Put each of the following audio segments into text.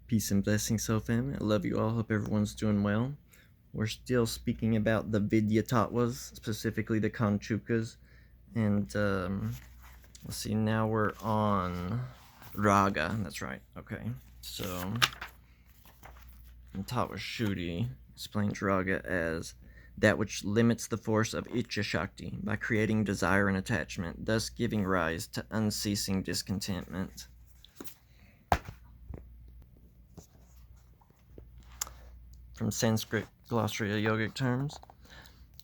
Peace and blessings, soul family. I love you all. Hope everyone's doing well. We're still speaking about the Vidya Tattwas, specifically the Kanchukas. And let's see, now we're on Rāga. That's right. Okay. So, Tattva Shuddhi explains Rāga as that which limits the force of Icha Shakti by creating desire and attachment, thus giving rise to unceasing discontentment. From Sanskrit glossary of yogic terms,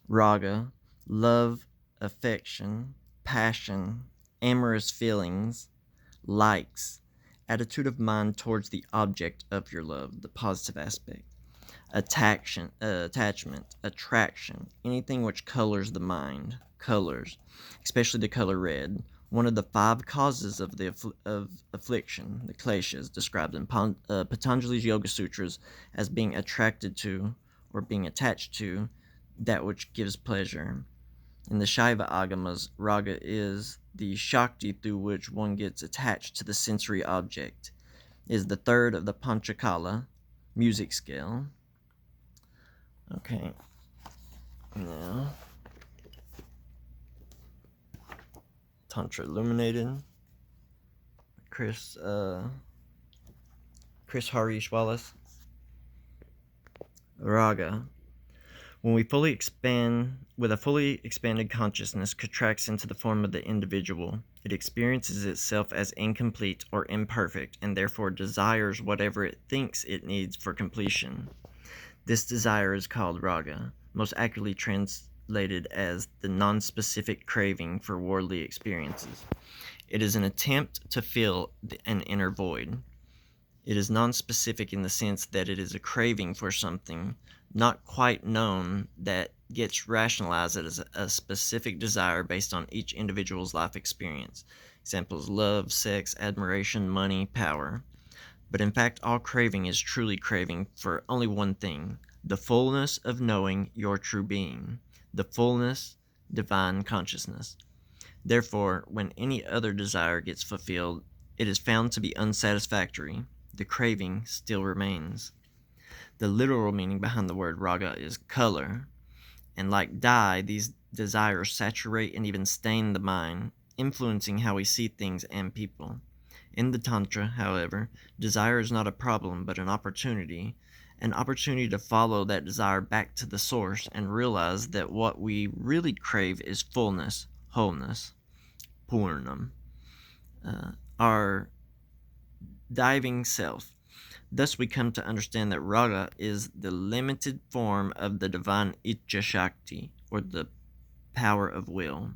Rāga, love, affection, passion, amorous feelings, likes, attitude of mind towards the object of your love, the positive aspect, attachment, attraction, anything which colors the mind, colors, especially the color red. One of the 5 causes of the affliction, the kleshas, described in Patanjali's Yoga Sutras as being attracted to or being attached to that which gives pleasure. In the Shaiva Agamas, Raga is the Shakti through which one gets attached to the sensory object. It is the 3rd of the Panchakala music scale. Okay, now Tantra Illuminated, Chris Harish Wallace. Raga, when we fully expand, with a fully expanded consciousness contracts into the form of the individual, it experiences itself as incomplete or imperfect, and therefore desires whatever it thinks it needs for completion. This desire is called raga, most accurately translated as the non-specific craving for worldly experiences. It is an attempt to fill an inner void. It is non-specific in the sense that it is a craving for something not quite known that gets rationalized as a specific desire based on each individual's life experience. Examples: love, sex, admiration, money, power. But in fact, all craving is truly craving for only one thing: the fullness of knowing your true being, the fullness, divine consciousness. Therefore, when any other desire gets fulfilled, it is found to be unsatisfactory. The craving still remains. The literal meaning behind the word raga is color, and like dye, these desires saturate and even stain the mind, influencing how we see things and people. In the Tantra, however, desire is not a problem but an opportunity to follow that desire back to the source and realize that what we really crave is fullness, wholeness, purnam, our diving self. Thus we come to understand that raga is the limited form of the divine Icha Shakti, or the power of will,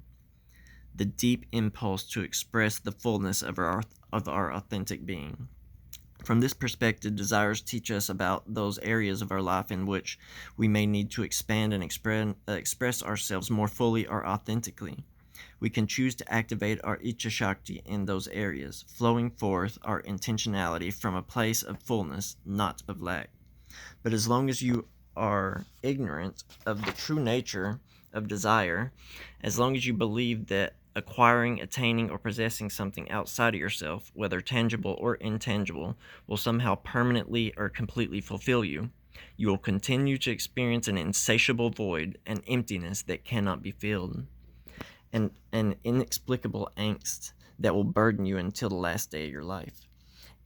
the deep impulse to express the fullness of our authentic being. From this perspective, desires teach us about those areas of our life in which we may need to expand and express ourselves more fully or authentically. We can choose to activate our Icha Shakti in those areas, flowing forth our intentionality from a place of fullness, not of lack. But as long as you are ignorant of the true nature of desire, as long as you believe that acquiring, attaining, or possessing something outside of yourself, whether tangible or intangible, will somehow permanently or completely fulfill you, you will continue to experience an insatiable void, an emptiness that cannot be filled, and an inexplicable angst that will burden you until the last day of your life.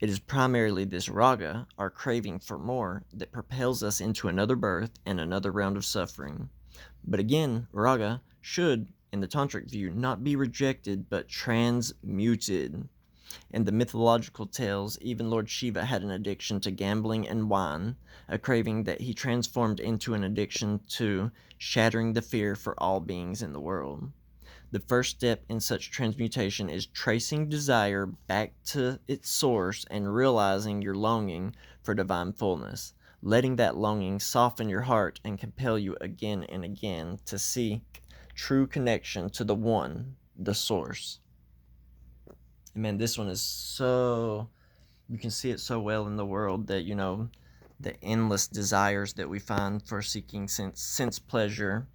It is primarily this raga, our craving for more, that propels us into another birth and another round of suffering. But again, raga should, in the tantric view, not be rejected but transmuted. In the mythological tales, even Lord Shiva had an addiction to gambling and wine, a craving that he transformed into an addiction to shattering the fear for all beings in the world. The first step in such transmutation is tracing desire back to its source and realizing your longing for divine fullness, letting that longing soften your heart and compel you again and again to seek true connection to the One, the Source. And man, this one is so, you can see it so well in the world that, the endless desires that we find for seeking sense pleasure,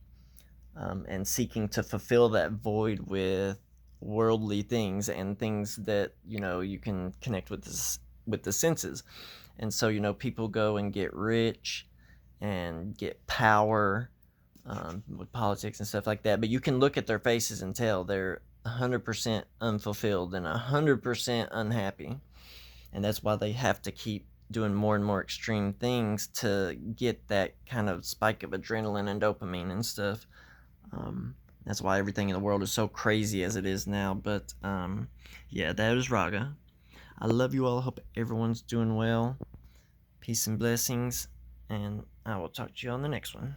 and seeking to fulfill that void with worldly things and things that you can connect with with the senses. And so, people go and get rich and get power, with politics and stuff like that. But you can look at their faces and tell they're 100% unfulfilled and 100% unhappy. And that's why they have to keep doing more and more extreme things to get that kind of spike of adrenaline and dopamine and stuff. That's why everything in the world is so crazy as it is now. But yeah, that is Rāga. I love you all. Hope everyone's doing well. Peace and blessings. And I will talk to you on the next one.